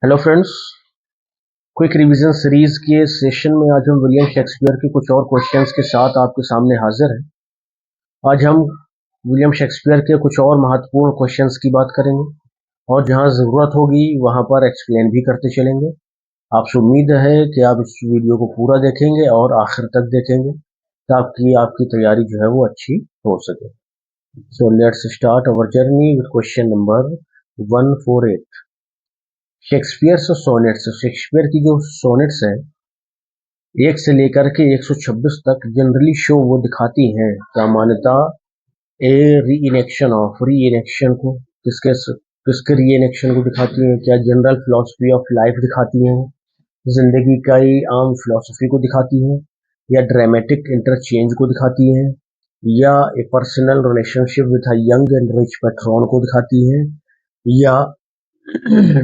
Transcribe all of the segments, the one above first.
Hello friends, quick revision series के session में आज हम विलियम शेक्सपियर के कुछ और क्वेश्चंस के साथ आपके सामने हाजिर हैं। आज हम विलियम शेक्सपियर के कुछ और महत्वपूर्ण क्वेश्चंस की बात करेंगे और जहां ज़रूरत होगी वहां पर एक्सप्लेन भी करते चलेंगे। आपसे उम्मीद है कि आप इस वीडियो को पूरा देखेंगे और आखिर तक देखेंगे ताकि आपकी तैयारी जो है वो अच्छी हो सके। So let's start our journey with question number 148। Shakespeare sonnets, Shakespeare की जो सोनेट्स है 1 से लेकर के 126 तक जनरली शो वो दिखाती हैं सामान्यता ए री इनेक्शन को किसके री इनेक्शन को दिखाती हैं। क्या जनरल फिलॉसफी ऑफ लाइफ दिखाती हैं, जिंदगी का ही आम फिलॉसफी को दिखाती हैं, या ड्रामेटिक इंटरचेंज को दिखाती हैं, या ए personal relationship with a young and rich patron को दिखाती हैं, या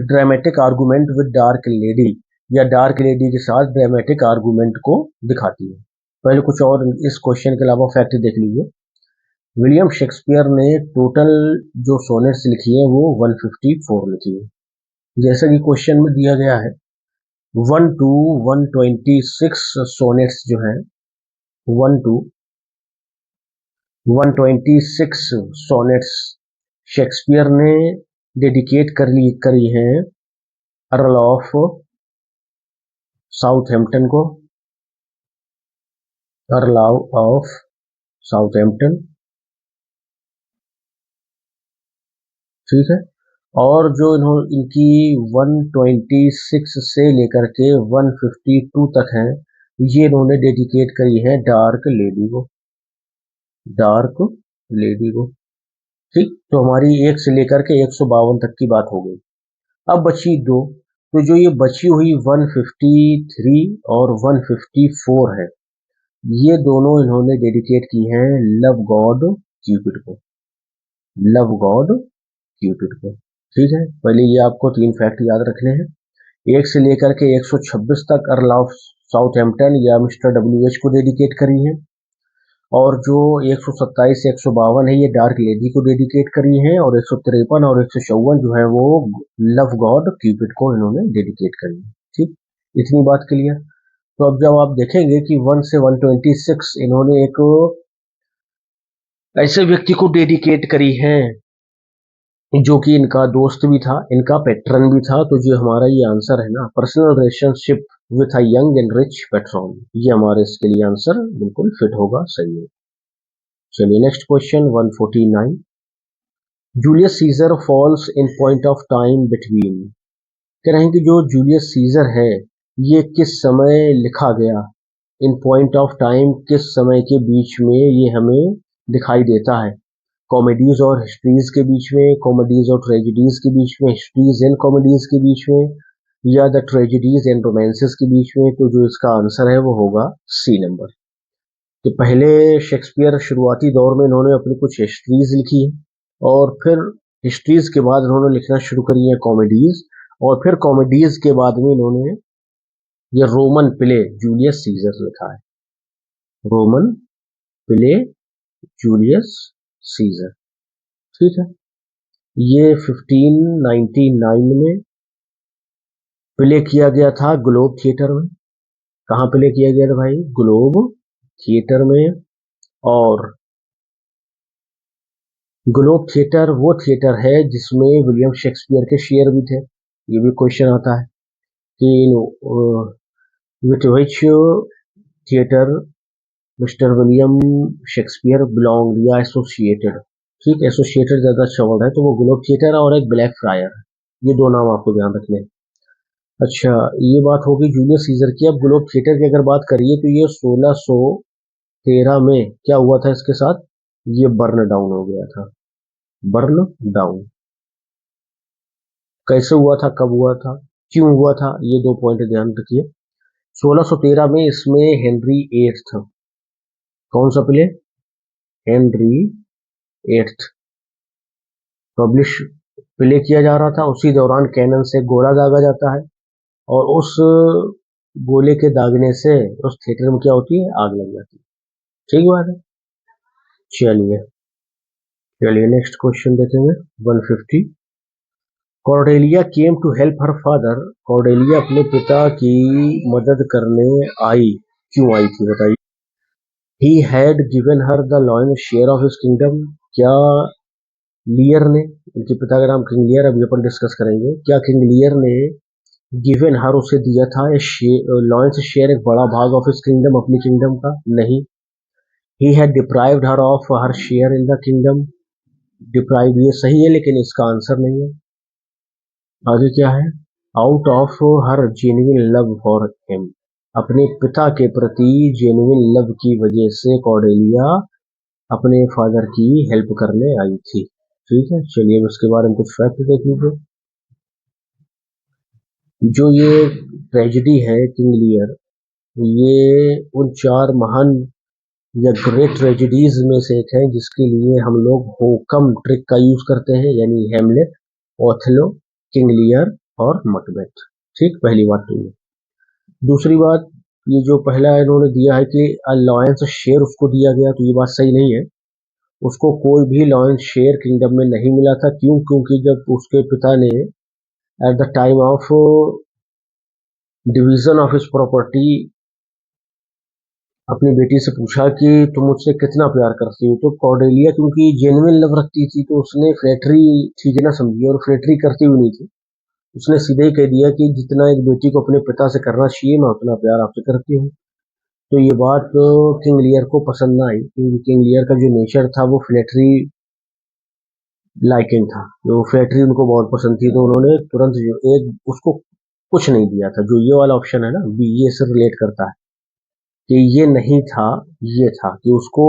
dramatic argument with dark lady या डार्क लेडी के साथ ड्रामेटिक आर्गुमेंट को दिखाती है। पहले कुछ और इस क्वेश्चन के अलावा फैक्ट देख लीजिए। विलियम शेक्सपियर ने टोटल जो सोनेट्स लिखी है वो 154 लिखी है, जैसा कि क्वेश्चन में दिया गया है। 1 to 126 सोनेट्स जो है 1 to 126 सोनेट्स शेक्सपियर ने डेडिकेट करी हैं अर्ल ऑफ साउथहैम्पटन को, अर्ल ऑफ साउथहैम्पटन, ठीक है। और जो इनकी 126 से लेकर के 152 तक है, ये इन्होंने डेडिकेट करी है डार्क लेडी को, डार्क लेडी को, ठीक। तो हमारी 1 से लेकर के 152 तक की बात हो गई। अब बची दो, तो जो ये बची हुई 153 और 154 है, ये दोनों इन्होंने डेडिकेट की हैं लव गॉड क्यूपिड को, लव गॉड क्यूपिड को, ठीक है। पहले ये आपको 3 फैक्ट याद रखने हैं। 1 से लेकर के 126 तक अर्ल ऑफ साउथहैम्पटन या मिस्टर WH को डेडिकेट करी है, और जो 127 से 152 है ये डार्क लेडी को डेडिकेट करी है, और 153 और 154 जो है वो लव गॉड क्यूपिड को इन्होंने डेडिकेट करी है, ठीक। इतनी बात क्लियर। तो अब जब आप देखेंगे कि 1 से 126 इन्होंने एक ऐसे व्यक्ति को डेडिकेट करी है जो कि इनका दोस्त भी था, इनका पैट्रन भी था, तो जो हमारा ये आंसर है ना, personal relationship with a young and rich patron, ये हमारे इसके लिए आंसर बिल्कुल फिट होगा, सही है। चलिए next question 149। Julius Caesar falls in point of time between, कह रहे हैं कि जो जूलियस सीजर है ये किस समय लिखा गया, इन पॉइंट ऑफ टाइम किस समय के बीच में ये हमें दिखाई देता है। कॉमेडीज और हिस्ट्रीज के बीच में, कॉमेडीज और ट्रेजिडीज के बीच में, हिस्ट्रीज एंड कॉमेडीज के बीच में, या द ट्रेजिडीज एंड रोमांसेस के बीच में। तो जो इसका आंसर है वो होगा सी नंबर। तो पहले शेक्सपियर शुरुआती दौर में इन्होंने अपनी कुछ हिस्ट्रीज लिखी है, और फिर हिस्ट्रीज के बाद इन्होंने लिखना शुरू करी है कॉमेडीज, और फिर कॉमेडीज के बाद में इन्होंने ये रोमन प्ले जूलियस सीजर लिखा है, रोमन प्ले जूलियस सीजर, ठीक है। ये 1599 में प्ले किया गया था ग्लोब थिएटर में। कहाँ प्ले किया गया था भाई? ग्लोब थिएटर में। और ग्लोब थिएटर वो थिएटर है जिसमें विलियम शेक्सपियर के शेयर भी थे। ये भी क्वेश्चन आता है कि with which theatre mister William Shakespeare belong या एसोसिएटेड, ठीक। एसोसिएटेड ज्यादा अच्छा वर्ड है, तो वो ग्लोब थिएटर और एक ब्लैक फ्रायर, ये दो नाम आपको ध्यान रखने हैं। अच्छा, ये बात होगी जूलियस सीजर की। अब ग्लोब थिएटर की अगर बात करिए तो ये 1613 में क्या हुआ था इसके साथ, ये बर्न डाउन हो गया था, बर्न डाउन। कैसे हुआ था, कब हुआ था, क्यों हुआ था, ये 2 पॉइंट ध्यान रखिए। 1613 में इसमें हेनरी एट्थ, कौन सा play, Henry eighth publish play किया जा रहा था। उसी दौरान कैनन से गोला दागा जाता है, और उस गोले के दागने से उस थिएटर में क्या होती है, आग लग जाती है, ठीक बात है। चलिए चलिए नेक्स्ट क्वेश्चन देखेंगे 150। Cordelia came to help her father, Cordelia अपने पिता की मदद करने आई, क्यों आई थी बताइए। He had given her the lion share of his kingdom, क्या लियर ने, उनके पिता का नाम किंग लियर, अभी अपन डिस्कस करेंगे, क्या किंग लियर ने गिवन हर उसे दिया था लॉयन से शेयर, एक बड़ा भाग ऑफ हिज किंगडम, अपनी किंगडम का, नहीं। He had deprived her of her share in the kingdom, deprive ये सही है लेकिन इसका आंसर नहीं है। आगे क्या है, out of her genuine love for him, अपने पिता के प्रति जेन्युइन लव की वजह से कॉर्डेलिया अपने फादर की हेल्प करने आई थी। ठीक है, चलिए उसके बारे में कुछ फैक्ट देख लीजिए। जो ये ट्रेजेडी है किंग लियर, ये उन 4 महान या ग्रेट ट्रेजेडीज में से एक है जिसके लिए हम लोग होकम ट्रिक का यूज करते हैं, यानी हेमलेट, ओथलो, किंग लियर और मकबेथ। ठीक, पहली बात तो ये। दूसरी बात, ये जो पहला इन्होंने दिया है कि लॉयंस शेयर उसको दिया गया, तो ये बात सही नहीं है। उसको कोई भी लॉयंस शेयर किंगडम में नहीं मिला था। क्यों? क्योंकि जब उसके पिता ने at the time of division of his property अपनी बेटी से पूछा कि तुम मुझसे कितना प्यार करती हो, तो कॉर्डेलिया क्योंकि जेन्युइन लव रखती थी तो उसने फ्लैटरी ठीक ना समझी और फ्लैटरी करती भी नहीं थी। उसने सीधे ही कह दिया कि जितना एक बेटी को अपने पिता से करना चाहिए मैं उतना प्यार आपसे करती हूँ। तो ये बात किंग लियर को पसंद ना आई, क्योंकि किंग लियर का जो नेचर था वो फ्लैटरी लाइकिंग था, जो फ्लैटरी उनको बहुत पसंद थी, तो उन्होंने तुरंत जो एक उसको कुछ नहीं दिया था। जो ये वाला ऑप्शन है ना बी, ये से रिलेट करता है कि ये नहीं था, ये था कि उसको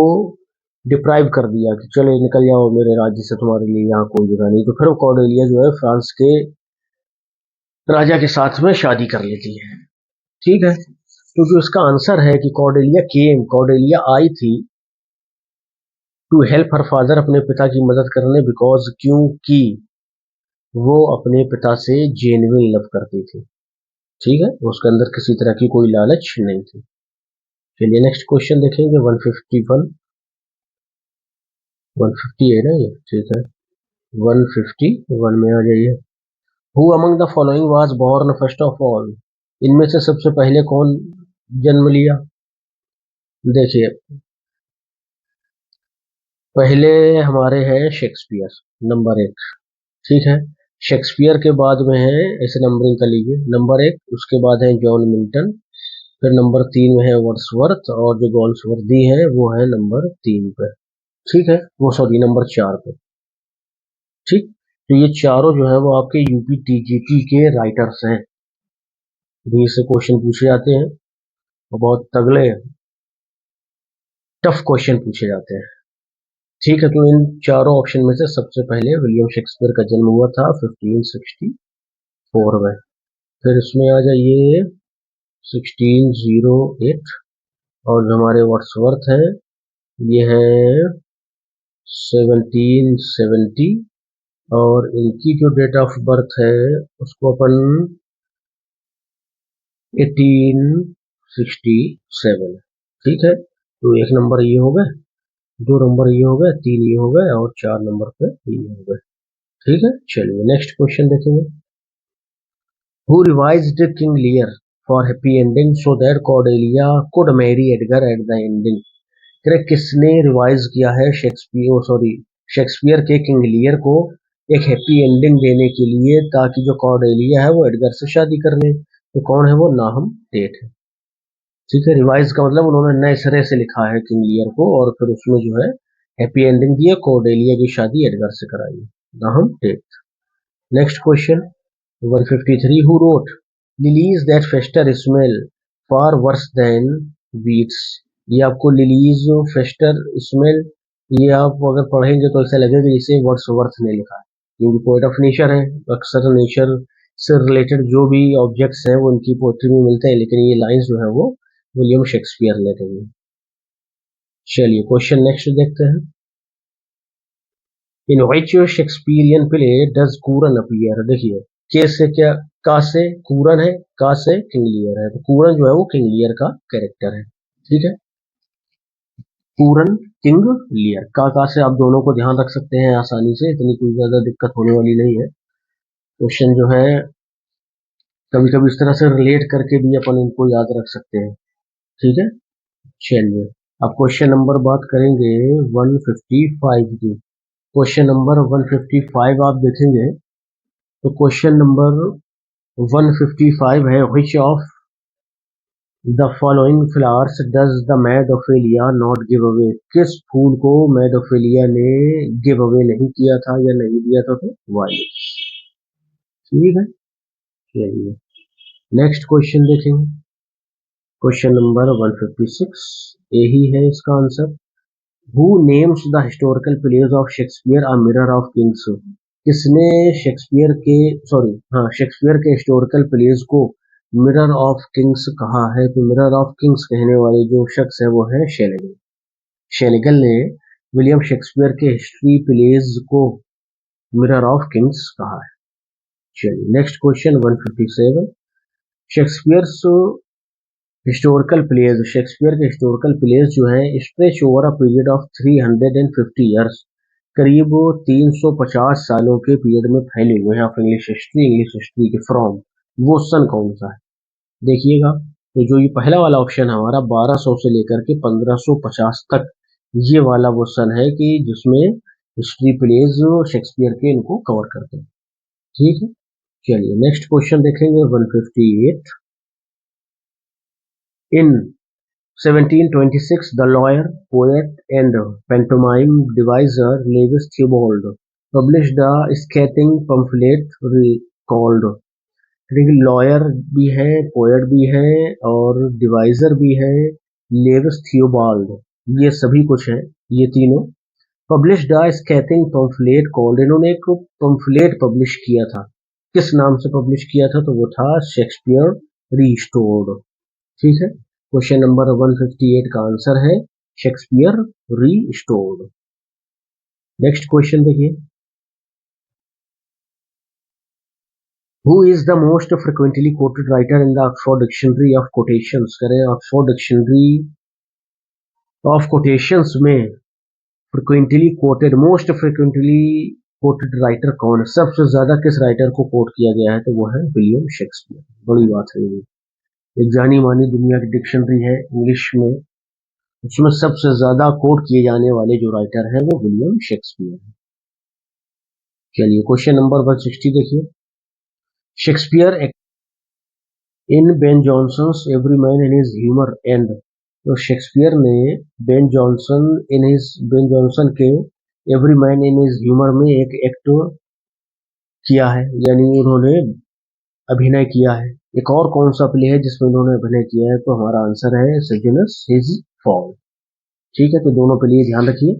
डिप्राइव कर दिया कि चले निकल जाओ मेरे राज्य से, तुम्हारे लिए यहाँ कोई जगह नहीं। तो फिर कॉर्डेलिया जो है फ्रांस के राजा के साथ में शादी कर लेती है। ठीक है, तो जो इसका आंसर है कि कॉर्डेलिया केम, कॉर्डेलिया आई थी टू हेल्प हर फादर, अपने पिता की मदद करने, बिकॉज क्योंकि वो अपने पिता से जेन्युइन लव करती थी। ठीक है, उसके अंदर किसी तरह की कोई लालच नहीं थी। चलिए नेक्स्ट क्वेश्चन देखेंगे, 151 150 है ना ये, ठीक है, 151 में आ जाइए। Who among the following was born first of all, इनमें से सबसे पहले कौन जन्म लिया। देखिए, पहले हमारे हैं शेक्सपियर, नंबर 1। ठीक है, शेक्सपियर के बाद में है, ऐसे नंबरिंग कर लीजिए, नंबर 1, उसके बाद है जॉन मिल्टन, फिर नंबर 3 में है वर्ड्सवर्थ, और जो गॉल्सवर्दी है वो है नंबर 3 पे। ठीक है, वो सॉरी नंबर 4 पे। ठीक, तो ये चारों जो है वो आपके यूपी टीजीटी के राइटर्स हैं, भी से क्वेश्चन पूछे जाते हैं और बहुत तगड़े टफ क्वेश्चन पूछे जाते हैं। ठीक है, तो इन चारों ऑप्शन में से सबसे पहले विलियम शेक्सपियर का जन्म हुआ था 1564 में। फिर इसमें आ जाइए 1608, और जो हमारे वर्ड्सवर्थ हैं ये है 1770, और इनकी जो डेट ऑफ बर्थ है उसको अपन 1867। ठीक है, तो 1 नंबर ये हो गए, 2 नंबर ये हो गए, 3 ये हो गए, और 4 नंबर पे ये हो गए। ठीक है, चलिए नेक्स्ट क्वेश्चन देखेंगे। Who revised King Lear for happy ending so that Cordelia could Mary Edgar at the ending, correct, किसने रिवाइज किया है शेक्सपियर के किंग लियर को एक हैप्पी एंडिंग देने के लिए, ताकि जो कॉर्डेलिया है वो एडगर से शादी कर ले। तो कौन है वो, नाहम टेट है। ठीक है, रिवाइज का मतलब उन्होंने नए सिरे से लिखा है किंग लियर को, और फिर उसमें जो है हैप्पी एंडिंग दिया, कॉर्डेलिया की शादी एडगर से कराई, Nahum Tate. Next question 153, who wrote lilies that fester smell far worse than weeds, ये आपको लिलीज फेस्टर स्मेल, ये आप अगर पढ़ेंगे तो ऐसा लगेगा जैसे वर्ड्सवर्थ ने लिखा है, क्योंकि पोएट ऑफ नेचर है, अक्सर नेचर से रिलेटेड जो भी ऑब्जेक्ट्स हैं वो उनकी पोएट्री में मिलते हैं, लेकिन ये लाइंस जो है वो विलियम शेक्सपियर ने कही। चलिए क्वेश्चन नेक्स्ट देखते हैं। In which Shakespearean play does Curan appear, देखिए के से क्या, का से कूरन है, का से किंग लियर है, तो कूरन जो है वो किंग लियर का कैरेक्टर है। ठीक है, कूरन किंग लियर, का से आप दोनों को ध्यान रख सकते हैं आसानी से, इतनी कोई ज्यादा दिक्कत होने वाली नहीं है। क्वेश्चन जो है कभी कभी इस तरह से रिलेट करके भी अपन इनको याद रख सकते हैं। ठीक है, चलिए अब क्वेश्चन नंबर बात करेंगे 155 की। क्वेश्चन नंबर 155 आप देखेंगे तो क्वेश्चन नंबर 155 है, which of the following flowers does the mad Ophelia not give away. किस फूल को मैडोफेलिया ने गिव अवे नहीं किया था या नहीं दिया था, तो वायलेट। ठीक है, चलिए नेक्स्ट क्वेश्चन देखेंगे। क्वेश्चन नंबर 156 यही है इसका answer. Who names the historical place of Shakespeare a mirror of Kings. किसने शेक्सपियर के शेक्सपियर के हिस्टोरिकल प्लेस को मिरर ऑफ किंग्स कहा है? तो मिरर ऑफ किंग्स कहने वाले जो शख्स है वो है शेनेगल। शेनेगल ने विलियम शेक्सपियर के हिस्ट्री प्लेस को मिरर ऑफ किंग्स कहा है। चलिए नेक्स्ट क्वेश्चन 157। शेक्सपियर शेक्सपियर के हिस्टोरिकल प्लेस जो है stretch over a period of 350 years, करीब 350 सालों के पीरियड में फैले हुए हैं। ऑफ इंग्लिश हिस्ट्री के फ्रॉम, वो सन कौन सा है? देखिएगा, तो जो ये पहला वाला ऑप्शन हमारा 1200 से लेकर के 1550 तक, ये वाला वो सन है कि जिसमें हिस्ट्री प्लेस शेक्सपियर के इनको कवर करते हैं। ठीक है, चलिए नेक्स्ट क्वेश्चन देखेंगे 158। इन 1726 the lawyer, poet and pantomime deviser Lewis Theobald published a scathing pamphlet called। Lawyer भी है, पोएट भी है और डिवाइजर भी है, लेविस थियोबाल्ड, ये सभी कुछ है ये तीनों। पब्लिश्ड अ स्कैथिंग पम्फलेट कॉल्ड, इन्होंने एक पम्फलेट पब्लिश किया था। किस नाम से पब्लिश किया था? तो वो था शेक्सपियर रीस्टोर्ड। ठीक है, क्वेश्चन नंबर 158 का आंसर है शेक्सपियर रीस्टोर्ड। नेक्स्ट क्वेश्चन देखिए, who is the most frequently coated writer in the Oxford dictionary of quotations. करें ऑक्सफोर्ड डिक्शनरी ऑफ कोटेशंस में frequently coated, most frequently coated writer कौन है? सबसे ज्यादा किस राइटर को कोट किया गया है? तो वो है विलियम शेक्सपियर। बड़ी बात है, ये एक जानी मानी दुनिया की डिक्शनरी है इंग्लिश में, उसमें सबसे ज्यादा कोट किए जाने वाले जो राइटर है वो विलियम शेक्सपियर है। चलिए क्वेश्चन नंबर 160 देखिए, Shakespeare in Ben Jonson's Every man in his humour and. तो शेक्सपियर ने बेन जॉनसन के Every man in his Humour में एक एक्ट किया है, यानी उन्होंने अभिनय किया है। एक और कौन सा प्ले है जिसमें उन्होंने अभिनय किया है? तो हमारा आंसर है सेजनस हिज फॉल। ठीक है, तो दोनों पे लिए ध्यान रखिए,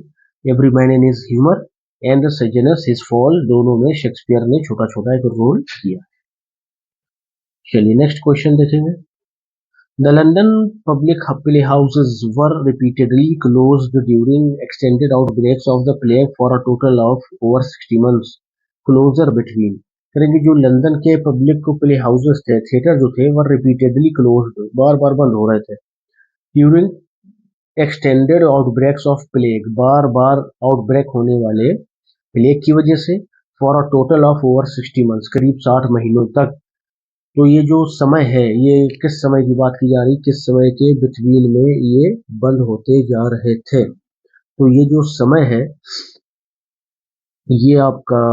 every man in his humour and Sejanus his fall, दोनों में शेक्सपियर ने छोटा छोटा एक रोल किया। चलिए नेक्स्ट क्वेश्चन देखेंगे। The London public playhouses were repeatedly closed during extended outbreaks of the plague for a total of over 60 months. Closure between, करेंगे जो लंदन के पब्लिक प्ले हाउसेस थे, थिएटर जो थे, वो रिपीटेडली क्लोज्ड, बार बार बंद हो रहे थे। During extended outbreaks of plague, bar bar outbreak होने वाले प्लेग की वजह से, for a total of over 60 months, करीब 60 महीनों तक। तो ये जो समय है, ये किस समय की बात की जा रही? किस समय के बिटवीन में ये बंद होते जा रहे थे? तो ये जो समय है ये आपका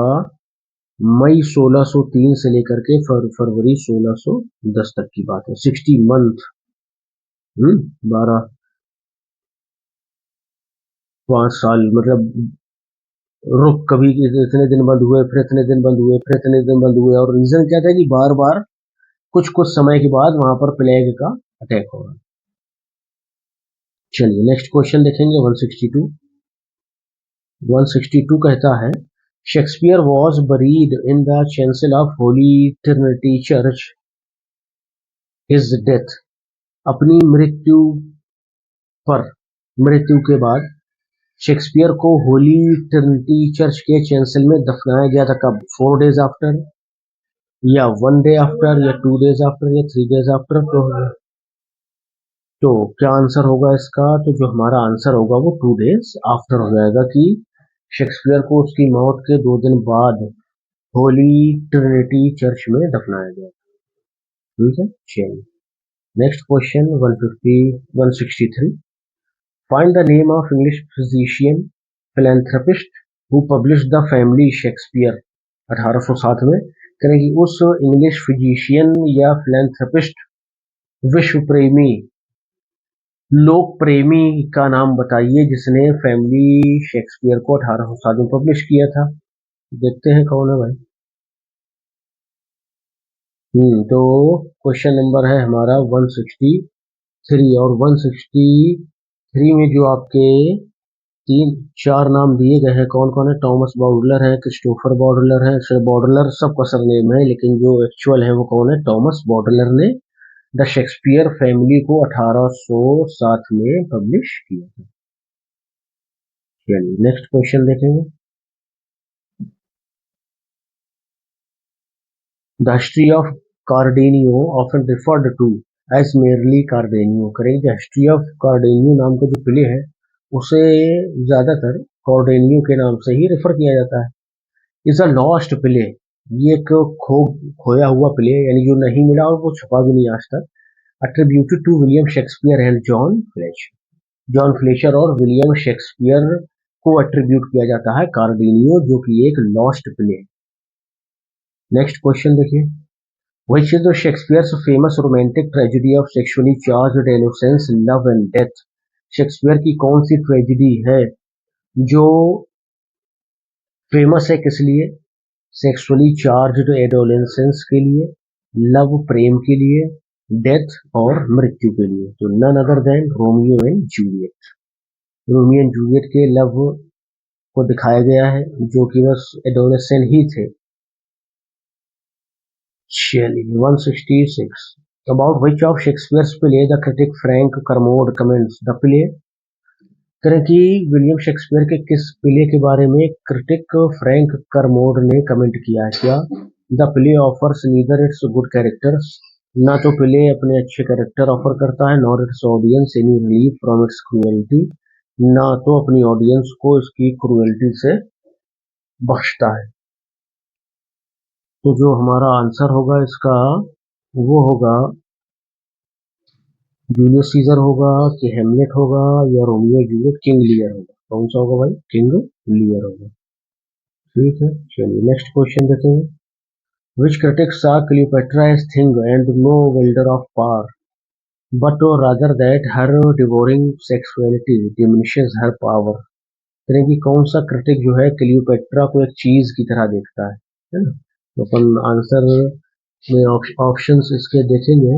मई 1603 से लेकर के फरवरी 1610 तक की बात है। 60 मंथ, 5 साल, मतलब रुक, कभी इतने दिन बंद हुए, फिर इतने दिन बंद हुए, फिर इतने दिन बंद हुए, और रीजन क्या था कि बार बार कुछ कुछ समय के बाद वहां पर प्लेग का अटैक होगा। चलिए नेक्स्ट क्वेश्चन देखेंगे 162 कहता है, Shakespeare was buried in the chancel of Holy Trinity Church his death. अपनी मृत्यु के बाद शेक्सपियर को होली ट्रिनिटी चर्च के चैंसल में दफनाया गया था। कब? 4 days आफ्टर, या 1 day आफ्टर, या 2 days आफ्टर, या 3 days आफ्टर। तो क्या आंसर होगा इसका? तो जो हमारा आंसर होगा वो 2 days आफ्टर हो जाएगा, कि शेक्सपियर को उसकी मौत के 2 दिन बाद होली ट्रिनिटी चर्च में दफनाया गया। ठीक है, चलिए next question 163। Find the name of English physician philanthropist who published the family Shakespeare 1807 में। करेंगे उस इंग्लिश फिजिशियन या फिलेंथ्रोपिस्ट विश्व प्रेमी लोक प्रेमी का नाम बताइए जिसने फैमिली शेक्सपियर को 1807 में पब्लिश किया था। देखते हैं कौन है भाई। तो क्वेश्चन नंबर है हमारा 163 और 163 में जो आपके 4 नाम दिए गए हैं कौन कौन है। टॉमस बॉडलर है, क्रिस्टोफर बॉडलर है। सर बॉडलर सबका सरनेम है लेकिन जो एक्चुअल है वो कौन है, टॉमस बॉडलर ने द शेक्सपियर फैमिली को 1807 में पब्लिश किया था। चलिए नेक्स्ट क्वेश्चन देखेंगे। The history of Cardenio often referred to as merely Cardenio. करेंगे द हिस्ट्री ऑफ कार्डेनियो नाम का जो प्ले है उसे ज्यादातर कार्डेनियो के नाम से ही रेफर किया जाता है। इज अ लॉस्ट प्ले, ये एक खोया हुआ प्ले यानी जो नहीं मिला और वो छपा भी नहीं आज तक। Attributed to William Shakespeare and John Fletcher. John Fletcher और विलियम शेक्सपियर को एट्रीब्यूट किया जाता है कार्डेनियो, जो कि एक लॉस्ट प्ले है। नेक्स्ट क्वेश्चन देखिए। Which is the Shakespeare's famous romantic tragedy of sexually charged innocence love and death. Shakespeare की कौन सी ट्रेजेडी है जो फेमस है किस लिए, सेक्सुअली चार्ज्ड एडोलेसेंस के लिए, लव प्रेम के लिए, डेथ और मृत्यु के लिए। तो none other than Romeo and Juliet. Romeo and Juliet के लव को दिखाया गया है जो कि बस एडोलेसेंट ही थे। चलिए 166। About which of Shakespeare's play the critic Frank Kermode comments the play. करें कि विलियम शेक्सपियर के किस प्ले के बारे में क्रिटिक फ्रैंक करमोड ने कमेंट किया है। क्या the play offers neither it's good characters, ना तो प्ले अपने अच्छे कैरेक्टर ऑफर करता है, nor it's audience any relief from its cruelty, ना तो अपनी ऑडियंस को इसकी क्रूएल्टी से बख्शता है। तो जो हमारा आंसर होगा इसका वो होगा जूलियस सीजर होगा कि हेमलेट होगा या रोमियो जूलियट, किंग लियर होगा। कौन सा होगा भाई, किंग लियर होगा। ठीक है, चलिए नेक्स्ट क्वेश्चन देखेंगे। विच critic saw Cleopatra as thing and no wielder of power, but rather that her devouring sexuality diminishes her power। यानी कि कौन सा क्रिटिक जो है क्लियोपेट्रा को एक चीज की तरह देखता है ना। तो अपन आंसर में ऑप्शंस इसके देखेंगे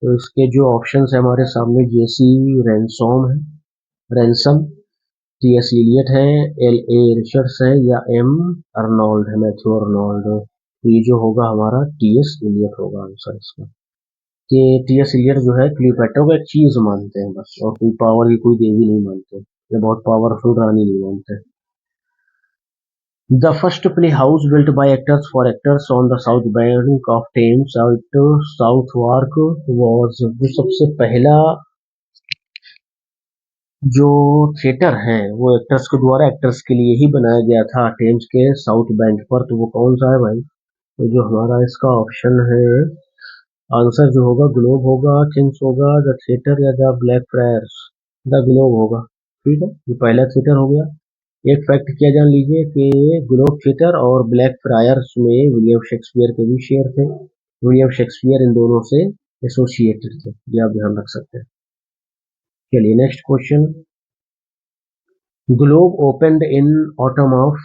तो इसके जो ऑप्शंस है हमारे सामने जेसी रैनसम है, रैनसम, टी.एस. इलियट है, एल.ए. रिचर्ड्स है या एम. अर्नोल्ड है, मैथ्यू अर्नोल्ड। तो ये जो होगा हमारा टी.एस. इलियट होगा आंसर इसका। कि टी.एस. इलियट जो है क्लियोपेट्रा को एक चीज मानते हैं बस, और कोई पावर की कोई देवी नहीं मानते, या बहुत पावरफुल रानी नहीं मानते। The first playhouse built by actors for actors on the south bank of Thames at Southwark was, जो सबसे पहला जो थिएटर है वो एक्टर्स के द्वारा एक्टर्स के लिए ही बनाया गया था टेम्स के साउथ बैंक पर। तो वो कौन सा है भाई, तो जो हमारा इसका ऑप्शन है आंसर जो होगा ग्लोब होगा, किंग्स होगा, द थिएटर या the black fryers. The globe होगा। ठीक है, ये पहला थिएटर हो गया। एक फैक्ट क्या जान लीजिए कि ग्लोब थिएटर और ब्लैक फ्रायर्स में विलियम शेक्सपियर के भी शेयर थे। विलियम शेक्सपियर इन दोनों से एसोसिएटेड थे, ये आप ध्यान रख सकते हैं। चलिए next question. Globe opened in autumn of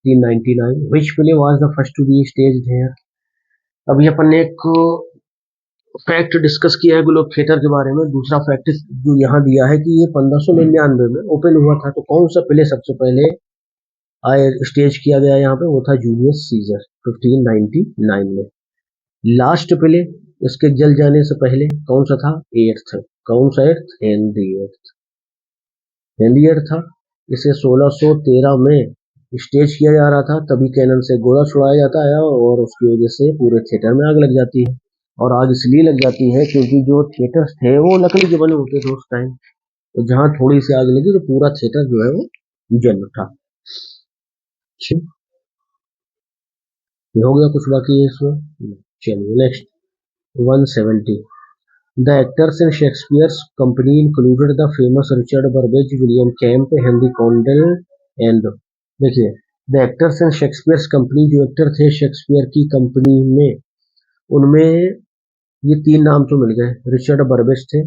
1899। Which play was the first to be staged here. अभी अपन ने एक फैक्ट डिस्कस किया है ग्लोब थिएटर के बारे में। दूसरा फैक्ट जो यहाँ दिया है कि ये 1599 में ओपन हुआ था। तो कौन सा प्ले सबसे पहले स्टेज किया गया यहाँ पे, वो था जूलियस सीजर 1599 में। लास्ट प्ले इसके जल जाने से पहले कौन सा था, एट्थ। कौन सा eighth, Henry eighth. Henry eighth था। इसे 1613 में स्टेज किया जा रहा था, तभी कैनन से गोला छुड़ाया जाता है और उसकी वजह से पूरे थिएटर में आग लग जाती है। और आग इसलिए लग जाती है क्योंकि जो थिएटर्स थे वो लकड़ी के बने होते थे उस टाइम, तो जहां थोड़ी सी आग लगी तो पूरा थिएटर जो है वो जल उठा। ये हो गया, कुछ बाकी है इसमें? चलिए next 170। The actors in Shakespeare's company included the famous Richard Burbage, William Kemp, Henry Condell and देखिए, the actors in Shakespeare's company, जो एक्टर थे शेक्सपियर की कंपनी में, उनमें ये तीन नाम तो मिल गए। रिचर्ड बर्बेज थे,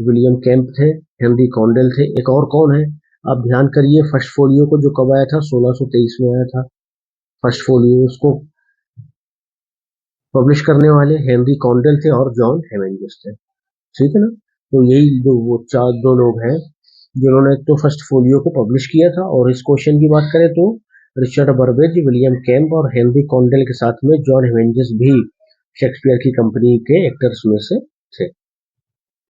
विलियम कैंप थे, हेनरी कॉन्डेल थे। एक और कौन है? आप ध्यान करिए, फर्स्ट फोलियो को जो कब आया था, 1623 में आया था फर्स्ट फोलियो। उसको पब्लिश करने वाले हेनरी कॉन्डेल थे और जॉन हेवेंजस थे। ठीक है ना? तो यही वो दो लोग हैं जिन्होंने तो फर्स्ट फोलियो को पब्लिश किया था। और इस क्वेश्चन की बात करें तो रिचर्ड बर्बेज, विलियम कैंप और हेनरी कॉन्डेल के साथ में जॉन हेवेंजस भी शेक्सपियर की कंपनी के एक्टर्स में से